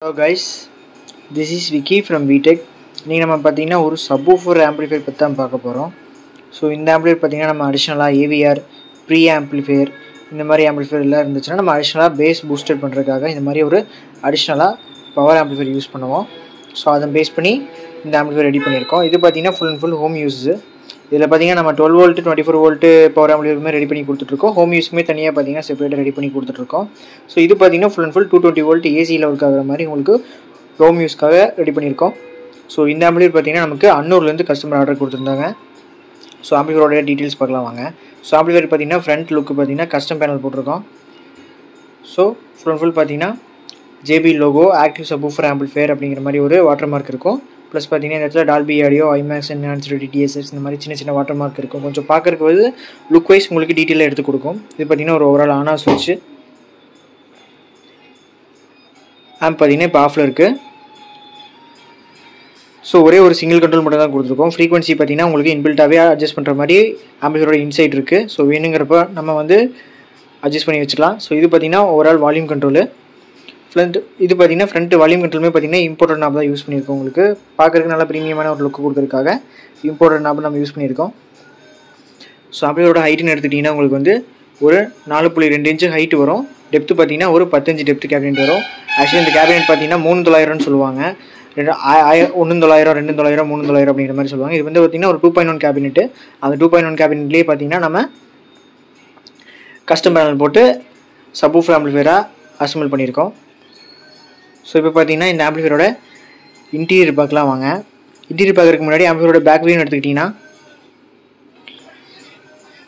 Hello guys, this is Vicky from VTech. இன்றைக்கி நம்ம பார்த்திங்கன்னா ஒரு சப்வூஃபர் ஆம்பிளிஃபையர் பற்றி தான் பார்க்க போகிறோம். ஸோ இந்த ஆம்பிளிஃபையர் பார்த்திங்கன்னா நம்ம அடிஷ்னலாக ஏவிஆர் ப்ரீ ஆம்பிளிஃபையர் இந்த மாதிரி ஆம்பிளிஃபையர் எல்லாம் இருந்துச்சுன்னா நம்ம அடிஷ்னலாக பேஸ் பூஸ்டர் பண்ணுறதுக்காக இந்த மாதிரி ஒரு அடிஷ்னலாக பவர் ஆம்பிளிஃபையர் யூஸ் பண்ணுவோம். ஸோ அதை பேஸ் பண்ணி இந்த ஆம்பிளிஃபையர் ரெடி பண்ணியிருக்கோம். இது பார்த்திங்கன்னா full and full home use. இதில் பார்த்திங்கன்னா நம்ம 12 வோல்ட் 24 வோல்ட்டு பவர் ஆம்பிளிஃபையருமே ரெடி பண்ணி கொடுத்துட்ருக்கோம். ஹோம் யூஸ்க்குமே தனியாக பார்த்திங்கன்னா செப்பரேட்டாக ரெடி பண்ணி கொடுத்துட்ருக்கோம். ஸோ இது பார்த்திங்கன்னா ஃபுல் அண்ட் ஃபுல் 220 வோல்ட் ஏசியில் ஒர்க் ஆகிற மாதிரி உங்களுக்கு ஹோம் யூஸ்க்காக ரெடி பண்ணியிருக்கோம். ஸோ இந்த ஆம்பிளிஃபையர் பார்த்திங்கன்னா நமக்கு அன்னூர்லேருந்து கஸ்டமர் ஆர்டர் கொடுத்துருந்தாங்க. ஸோ ஆம்பிளிஃபையரோட டீட்டெயில்ஸ் பார்க்கலாம் வாங்க. ஸோ ஆம்பிளிஃபையர் பார்த்திங்கன்னா ஃப்ரண்ட் லுக்கு பார்த்திங்கன்னா கஸ்டம் பேனல் போட்டிருக்கோம். ஸோ ஃபுல் அண்ட் ஃபுல் பார்த்திங்கன்னா JB logo active subwoofer amplifier அப்படிங்கிற மாதிரி ஒரு வாட்டர் மார்க் இருக்கும். ப்ளஸ் பார்த்திங்கன்னா இந்த இடத்துல Dolby audio IMAX enhanced TDS இந்த மாதிரி சின்ன சின்ன வாட்டர் மார்க் இருக்கும். கொஞ்சம் பார்க்குறதுக்கு வந்து லுக் வைஸ் உங்களுக்கு டீட்டெயிலாக எடுத்து கொடுக்கும். இது பார்த்திங்கன்னா ஒரு ஓவரால் ஆன் ஆஃப் ஸ்விட்ச். ஆம்ப் பார்த்திங்கன்னா இப்போ ஆஃபில் இருக்குது. ஸோ ஒரே ஒரு சிங்கிள் கண்ட்ரோல் மட்டும் தான் கொடுத்துருக்கோம். ஃப்ரீக்வன்சி பார்த்திங்கன்னா உங்களுக்கு இன்பில்ட்டாகவே அட்ஜஸ்ட் பண்ணுற மாதிரி ஆம்பிளிஃபையரோட இன்சைட் இருக்குது. ஸோ வேணுங்கிறப்ப நம்ம வந்து அட்ஜஸ்ட் பண்ணி வச்சுக்கலாம். ஸோ இது பார்த்திங்கன்னா ஓவரால் வால்யூம் கண்ட்ரோலு. இது பார்த்திங்கன்னா ஃப்ரண்ட் வால்யூம் கண்ட்ரோலுமே பார்த்திங்கன்னா இம்போர்ட்டட் நாப் தான் யூஸ் பண்ணியிருக்கோம். உங்களுக்கு பார்க்குறதுக்கு நல்லா ப்ரீமியமான ஒரு லுக்கு கொடுக்குறதுக்காக இம்போர்ட்டட் நாப் நம்ம யூஸ் பண்ணியிருக்கோம். ஸோ ஆம்பிளிஃபையரோட ஹைட்டுன்னு எடுத்துக்கிட்டிங்கன்னா உங்களுக்கு வந்து ஒரு 4.2 இன்ச்சு ஹைட்டு வரும். டெப்த்து பார்த்திங்கன்னா ஒரு 10 இன்ச்சு டெப்த்து கேபினெட் வரும். ஆக்சுவலி இந்த கேபினெட் பார்த்திங்கன்னா 3900ன்னு சொல்லுவாங்க. 1900, 2900, 3000 அப்படிங்கிற மாதிரி சொல்லுவாங்க. இது வந்து பார்த்திங்கன்னா ஒரு 2.1 கேபினெட்டு. அந்த 2.1 கேபினெட்லேயே பார்த்திங்கன்னா நம்ம கஸ்டம் பேனல் போட்டு சப்வூஃபர் ஆம்பிளிஃபையராக அசம்பிள் பண்ணியிருக்கோம். ஸோ இப்போ பார்த்தீங்கன்னா இந்த ஆம்பிளிஃபையரோட இன்டீரியர் பார்க்கலாம் வாங்க. இன்டீரியர் பார்க்குறதுக்கு முன்னாடி ஆம்பிளிஃபையரோட பேக் வியூன்னு எடுத்துக்கிட்டிங்கன்னா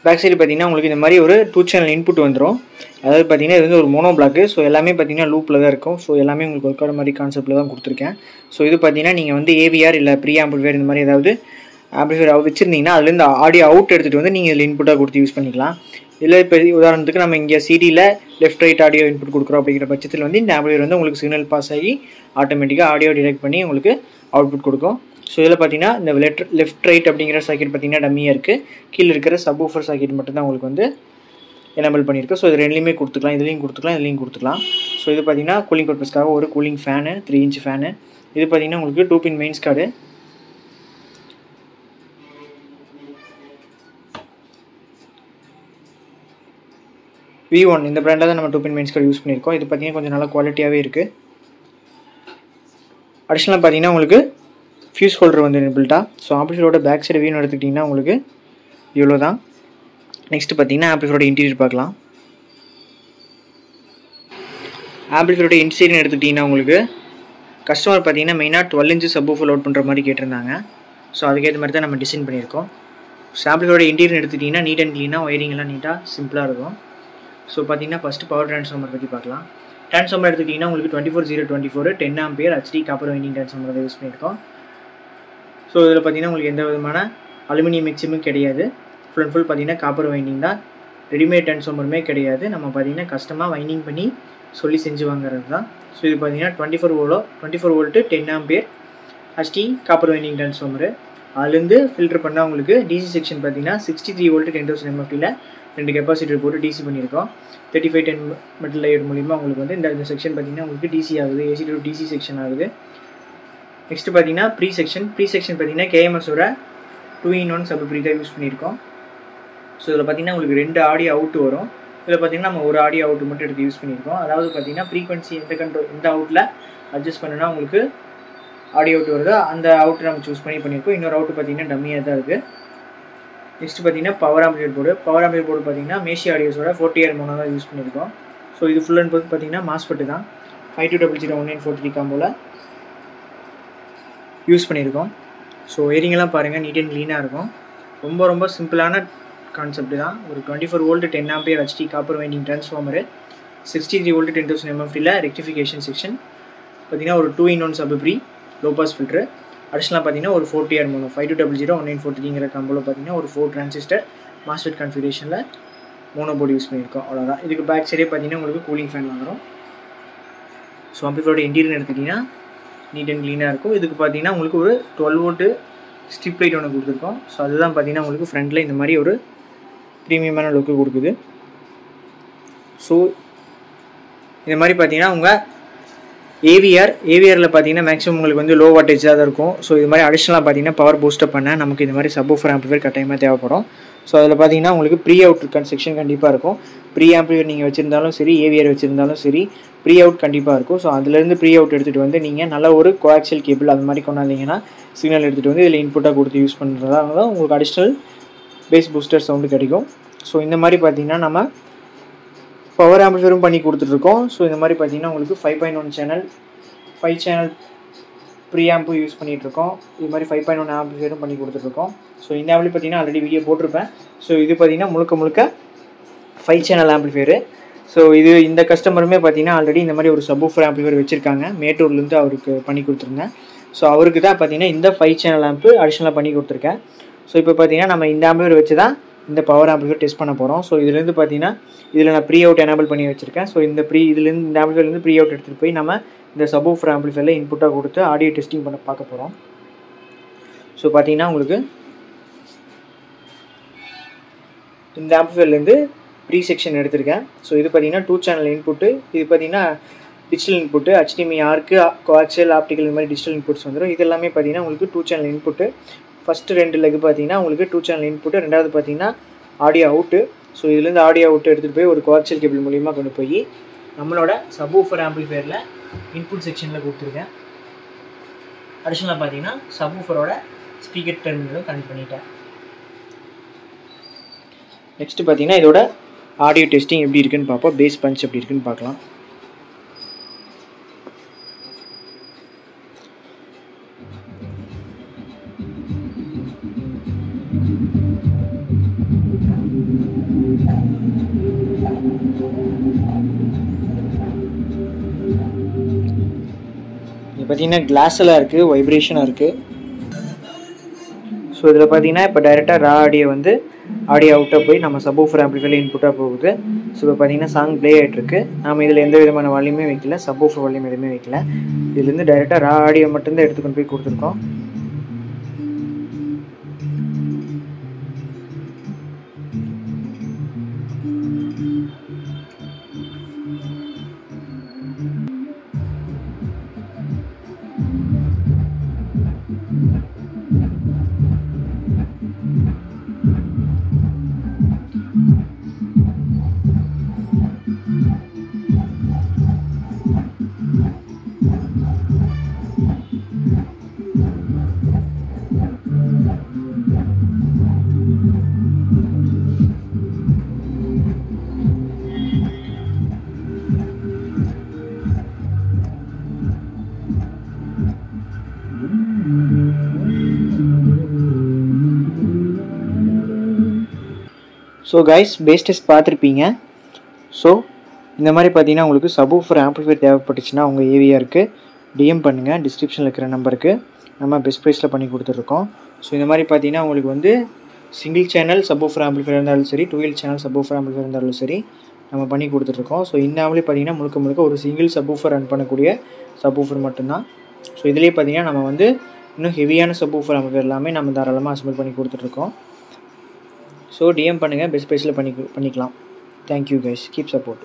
பேக் சைடு பார்த்தீங்கன்னா உங்களுக்கு இந்த மாதிரி ஒரு 2 சேனல் இன்புட் வந்துடும். அதாவது பார்த்தீங்கன்னா இது வந்து ஒரு மோனோ பிளாக்கு. ஸோ எல்லாமே பார்த்தீங்கன்னா லூப்பில் தான் இருக்கும். ஸோ எல்லாமே உங்களுக்கு ஒர்க் ஆகிற மாதிரி கான்செப்ட்டில் தான் கொடுத்துருக்கேன். ஸோ இது பார்த்தீங்கன்னா நீங்கள் வந்து ஏவிஆர் இல்லை ப்ரீ ஆம்பிளிஃபையர் இந்த மாதிரி ஏதாவது ஆம்பிளிஃபையர் வச்சுருந்தீங்கன்னா அதுலேருந்து ஆடியோ அவுட் எடுத்துகிட்டு வந்து நீங்கள் இதில் இன்புட்டாக கொடுத்து யூஸ் பண்ணிக்கலாம். இதில் இப்போ உதாரணத்துக்கு நம்ம இங்கே சிடியில் லெஃப்ட் ரைட் ஆடியோ இன்புட் கொடுக்குறோம் அப்படிங்கிற பட்சத்தில் வந்து இந்த ஆம்பிளிஃபையர் வந்து உங்களுக்கு சிக்னல் பாஸ் ஆகி ஆட்டோமேட்டிக்காக ஆடியோ டிடெக்ட் பண்ணி உங்களுக்கு அவுட்புட் கொடுக்கும். ஸோ இதில் பார்த்தீங்கன்னா இந்த லெஃப்ட் ரைட் அப்படிங்கிற சாக்கெட் பார்த்தீங்கன்னா டம்மியாக இருக்குது. கீழே இருக்கிற சப்வூஃபர் சாக்கெட் மட்டும் தான் உங்களுக்கு வந்து எனேபிள் பண்ணியிருக்கு. ஸோ இது ரெண்டுலேயுமே கொடுத்துக்கலாம். இதுலேயும் கொடுத்துக்கலாம். ஸோ இது பார்த்தீங்கன்னா கூலிங் பர்பஸ்க்காக ஒரு கூலிங் ஃபேனு 3 இன்ச் ஃபேனு. இது பார்த்தீங்கன்னா உங்களுக்கு 2 பின் மெயின்ஸ் கார்டு. V1 இந்த பிராண்டில் தான் நம்ம 2 பின் மெயின்ஸ் கார்டு யூஸ் பண்ணியிருக்கோம். இது பார்த்தீங்கன்னா கொஞ்சம் நல்லா குவாலிட்டியாகவே இருக்குது. அடிஷ்னலாக பார்த்தீங்கன்னா உங்களுக்கு ஃபியூஸ் ஹோல்டர் வந்து இன்பில்ட்டா. ஸோ ஆம்பிளிஃபையரோட பேக் சைடு வியூன்னு எடுத்துக்கிட்டிங்கன்னா உங்களுக்கு இவ்வளோ தான். நெக்ஸ்ட்டு பார்த்தீங்கன்னா ஆம்பிளிஃபையரோட இன்டீரியர் பார்க்கலாம். ஆம்பிளிஃபையரோட இன்சைடுன்னு எடுத்துக்கிட்டிங்கன்னா உங்களுக்கு கஸ்டமர் பார்த்தீங்கன்னா மெயினாக 12 இன்ச்சு சப்வூஃபர் லோட் பண்ணுற மாதிரி கேட்டிருந்தாங்க. ஸோ அதுக்கேற்ற மாதிரி தான் நம்ம டிசைன் பண்ணியிருக்கோம். ஸோ ஆம்பிளிஃபையரோட இன்டீரியர் எடுத்துக்கிட்டிங்கன்னா நீட் அண்ட் க்ளீனாக ஒயரிங் எல்லாம் நீட்டாக சிம்பிளாக இருக்கும். ஸோ பார்த்தீங்கன்னா ஃபஸ்ட்டு பவர் ட்ரான்ஸ்ஃபார்மர் பற்றி பார்க்கலாம். ட்ரான்ஸ்ஃபார்மர் எடுத்துக்கிட்டிங்கன்னா உங்களுக்கு 24/024 10 ampere HD copper winding transformer தான் யூஸ் பண்ணியிருக்கோம். ஸோ இதில் பார்த்தீங்கன்னா உங்களுக்கு எந்த விதமான அலுமினியம் மிக்ஸுமே கிடையாது. ஃபுல் அண்ட் ஃபுல் பார்த்தீங்கன்னா காப்பர் வைண்டிங் தான். ரெடிமேட் ட்ரான்ஸ்ஃபார்மருமே கிடையாது. நம்ம பார்த்தீங்கன்னா கஸ்டமாக வைண்டிங் பண்ணி சொல்லி செஞ்சு வாங்குறது தான். ஸோ இது பார்த்தீங்கன்னா 24 volt 10 ampere HD copper winding transformer. அதுலேருந்து ஃபில்டர் பண்ணால் உங்களுக்கு டிசி செக்ஷன் பார்த்தீங்கன்னா 63 வோல்ட்டு 10,000 MFTயில் 2 கெப்பாசிட்டர் போட்டு டிசி பண்ணியிருக்கோம். 3510 மெட்டல் லேயர் மூலிமா உங்களுக்கு வந்து இந்த செக்ஷன் பார்த்தீங்கன்னா உங்களுக்கு டிசி ஆகுது. ஏசி டு டிசி செக்ஷன் ஆகுது. நெக்ஸ்ட்டு பார்த்தீங்கன்னா ப்ரீ செக்ஷன் பார்த்தீங்கன்னா கேஎம்எஸோட 2-in-1 சப் ப்ரீ தான் யூஸ் பண்ணியிருக்கோம். ஸோ இதில் பார்த்தீங்கன்னா உங்களுக்கு 2 ஆடியோ அவுட்டு வரும். இதில் பார்த்தீங்கன்னா நம்ம ஒரு ஆடியோ அவுட்டு மட்டும் எடுத்து யூஸ் பண்ணியிருக்கோம். அதாவது பார்த்தீங்கன்னா ஃப்ரீக்வன்சி எந்த அவுட்டில் அட்ஜஸ்ட் பண்ணுன்னா உங்களுக்கு ஆடியோ அவுட் வருதோ அந்த அவுட்டு நம்ம சூஸ் பண்ணியிருக்கோம். இன்னொரு அவுட்டு பார்த்தீங்கன்னா டம்மியாக தான் இருக்குது. நெக்ஸ்ட் பார்த்தீங்கன்னா பவர் ஆம்பிளிஃபையர் போர்டு பார்த்தீங்கன்னா மேஷி ஆடியோஸோட 40R மோனோ தான் யூஸ் பண்ணியிருக்கோம். ஸோ இது ஃபுல் அண்ட் ஃபுல் பார்த்தீங்கன்னா மாஸ்பெட்டு தான் 52001943 காம்போவில் யூஸ் பண்ணியிருக்கோம். ஸோ ஒயரிங்கெல்லாம் பாருங்கள் நீட் அண்ட் க்ளீனாக இருக்கும். ரொம்ப சிம்பிளான கான்செப்ட் தான். ஒரு 24 volt 10 ampere HD copper winding transformer 63 volt 10,000 MFTயில் ரெக்டிஃபிகேஷன் செக்ஷன் பார்த்தீங்கன்னா ஒரு 2-in-1 sub pre low pass filter. அடிஷ்னலாக பார்த்தீங்கன்னா ஒரு 40R மோனோ 52001943ங்கிற காம்போவில் பார்த்தீங்கன்னா ஒரு 4 டிரான்சிஸ்டர் மாஸ்ஃபெட் கான்ஃபிகரேஷனில் மோனோ போர்டு யூஸ் பண்ணியிருக்கோம். அவ்வளோதான். இதுக்கு பேக் சைடே பார்த்தீங்கன்னா உங்களுக்கு கூலிங் ஃபேன் வந்துடும். ஸோ ஆம்பிளிஃபையரோட இன்டீரியர் எடுத்துக்கிட்டிங்கன்னா நீட் அண்ட் க்ளீனாக இருக்கும். இதுக்கு பார்த்தீங்கன்னா உங்களுக்கு ஒரு 12 வோல்ட்டு ஸ்ட்ரிப் லைட் ஒன்று கொடுத்துருக்கோம். ஸோ அதுதான் பார்த்தீங்கன்னா உங்களுக்கு ஃப்ரண்ட்டில் இந்த மாதிரி ஒரு ப்ரீமியமான லுக்கு கொடுக்குது. ஸோ இந்த மாதிரி பார்த்தீங்கன்னா உங்கள் ஏவிஆரில் பார்த்தீங்கன்னா மேக்ஸிமம் உங்களுக்கு வந்து லோ வாட்டேஜாக தான் இருக்கும். ஸோ இது மாதிரி அடிஷ்னலாக பார்த்தீங்கன்னா பவர் பூஸ்டப் பண்ண நமக்கு இந்த மாதிரி சப்வூஃபர் ஆம்பிளிஃபையர் கட்டாயமாக தேவைப்படும். ஸோ அதில் பார்த்தீங்கன்னா உங்களுக்கு ப்ரீ அவுட் செக்ஷன் கண்டிப்பாக இருக்கும். ப்ரீ ஆம்பிளிஃபையர் நீங்கள் வச்சுருந்தாலும் சரி, ஏவிஆர் வச்சுருந்தாலும் சரி, ப்ரீ அவுட் கண்டிப்பாக இருக்கும். ஸோ அதுலேருந்து ப்ரீ அவுட் எடுத்துகிட்டு வந்து நீங்கள் நல்ல ஒரு கோஆக்சியல் கேபிள் அது மாதிரி கொண்டாந்தீங்கன்னா சிக்னல் எடுத்துகிட்டு வந்து இதில் இன்புட்டாக கொடுத்து யூஸ் பண்ணுறதால தான் உங்களுக்கு அடிஷ்னல் பேஸ் பூஸ்டர் சவுண்டு கிடைக்கும். ஸோ இந்த மாதிரி பார்த்தீங்கன்னா நம்ம பவர் ஆம்பிளிஃபையரும் பண்ணி கொடுத்துட்ருக்கோம். ஸோ இந்த மாதிரி பார்த்தீங்கன்னா உங்களுக்கு 5.1 சேனல் 5 சேனல் ப்ரீ ஆம்பு யூஸ் பண்ணிகிட்ருக்கோம். இது மாதிரி 5.1 ஆம்பிளிஃபையரும் பண்ணி கொடுத்துட்ருக்கோம். ஸோ இந்த ஆம்பிள் பார்த்தீங்கன்னா ஆல்ரெடி வீடியோ போட்டிருப்பேன். ஸோ இது பார்த்தீங்கன்னா முழுக்க 5 சேனல் ஆம்பிளிஃபையரு. ஸோ இந்த கஸ்டமருமே பார்த்தீங்கன்னா ஆல்ரெடி இந்த மாதிரி ஒரு சப்வூஃபர் ஆம்பிளிஃபையர் வச்சுருக்காங்க. மேட்டூர்லேருந்து அவருக்கு பண்ணி கொடுத்துருந்தேன். ஸோ அவருக்கு தான் பார்த்தீங்கன்னா இந்த 5 சேனல் ஆம்பு அடிஷ்னலாக பண்ணி கொடுத்துருக்கேன். ஸோ இப்போ பார்த்தீங்கன்னா நம்ம இந்த ஆம்பிளிஃபையர் வச்சு தான் இந்த பவர் ஆம்பிளிஃபையர் டெஸ்ட் பண்ண போகிறோம். ஸோ இதுலேருந்து பார்த்தீங்கன்னா இதில் நான் ப்ரீ அவுட் எனேபிள் பண்ணி வச்சுருக்கேன். ஸோ இந்த ஆம்பிளிஃபையர்லேருந்து ப்ரீ அவுட் எடுத்துகிட்டு போய் நம்ம இந்த சப்வூஃபர் ஆம்பிளிஃபையரில் இன்புட்டாக கொடுத்து ஆடியோ டெஸ்டிங் பண்ண பார்க்க போகிறோம். ஸோ பார்த்தீங்கன்னா உங்களுக்கு இந்த ஆம்பிளிஃபையர்லேருந்து ப்ரீ செக்ஷன் எடுத்திருக்கேன். ஸோ இது பார்த்தீங்கன்னா 2 சேனல் இன்புட்டு. இது பார்த்தீங்கன்னா டிஜிட்டல் இன்புட்டு, HDMI ஆர்க்கு, கோஆக்சியல், ஆப்டிக்கல் இந்த மாதிரி டிஜிட்டல் இன்புட்ஸ் வந்துடும். இது எல்லாமே பார்த்தீங்கன்னா உங்களுக்கு 2 சேனல் இன்புட்டு. ஃபஸ்ட்டு 2 லெக் பார்த்தீங்கன்னா உங்களுக்கு 2 சேனல் இன்புட்டு, ரெண்டாவது பார்த்தீங்கன்னா ஆடியோ அவுட்டு. ஸோ இதுலேருந்து ஆடியோ அவுட்டு எடுத்துகிட்டு போய் ஒரு கோஆக்சியல் கேபிள் மூலிமா கொண்டு போய் நம்மளோட சப்வூஃபர் ஆம்பிளிஃபையரில் இன்புட் செக்ஷனில் கொடுத்துருக்கேன். அடிஷ்னலாக பார்த்தீங்கன்னா சப்வூஃபரோட ஸ்பீக்கர் டெர்மினலும் கனெக்ட் பண்ணிட்டேன். நெக்ஸ்ட்டு பார்த்தீங்கன்னா இதோட ஆடியோ டெஸ்டிங் எப்படி இருக்குன்னு பார்ப்போம். பேஸ் பஞ்ச் எப்படி இருக்குன்னு பார்க்கலாம். இது பார்த்தீங்கன்னா கிளாஸெல்லாம் இருக்குது, வைப்ரேஷனாக இருக்குது. ஸோ இதில் பார்த்தீங்கன்னா இப்போ டைரெக்டாக ரா ஆடியோ வந்து ஆடியோ அவுட்டாக போய் நம்ம சப்வூஃபர் ஆம்பிளிஃபையரில் இன்புட்டாக போகுது. ஸோ இப்போ பார்த்தீங்கன்னா சாங் ப்ளே ஆகிட்டுருக்கு. நம்ம இதில் எந்த விதமான வால்யூமே வைக்கல, சப்வூஃபர் வால்யூம் எதுவுமே வைக்கல. இதுலேருந்து டைரெக்டாக ரா ஆடியோ மட்டும்தான் எடுத்துக்கொண்டு போய் கொடுத்துருக்கோம். ஸோ கைஸ், பேஸ் டெஸ்ட் பார்த்துருப்பீங்க. ஸோ இந்த மாதிரி பார்த்தீங்கன்னா உங்களுக்கு சப்வூஃபர் ஆம்பிளிஃபையர் தேவைப்பட்டுச்சுன்னா உங்கள் ஏவிஆருக்கு டிஎம் பண்ணுங்கள். டிஸ்கிரிப்ஷனில் இருக்கிற நம்பருக்கு நம்ம பெஸ்ட் ப்ரைஸில் பண்ணி கொடுத்துட்ருக்கோம். ஸோ இந்த மாதிரி பார்த்தீங்கன்னா உங்களுக்கு வந்து சிங்கிள் சேனல் சப்வூஃபர் ஆம்பிளிஃபையர் இருந்தாலும் சரி, 12 சேனல் சப்வூஃபர் ஆம்பிளிஃபையர் இருந்தாலும் சரி நம்ம பண்ணி கொடுத்துட்ருக்கோம். ஸோ இந்த ஆம்பிளி பார்த்தீங்கன்னா முழுக்க ஒரு சிங்கிள் சப்வூஃபர் ரன் பண்ணக்கூடிய சப்வூஃபர் மட்டும்தான். ஸோ இதிலே பார்த்தீங்கன்னா நம்ம வந்து இன்னும் ஹெவியான சப்வூஃபர் ஆம்பிளிஃபையர் எல்லாமே நம்ம தாராளமாக அசம்பிள் பண்ணி கொடுத்துட்ருக்கோம். ஸோ டிஎம் பண்ணுங்கள், பெஸ்ட் ப்ரைஸில் பண்ணிக்கலாம். Thank you guys, keep support.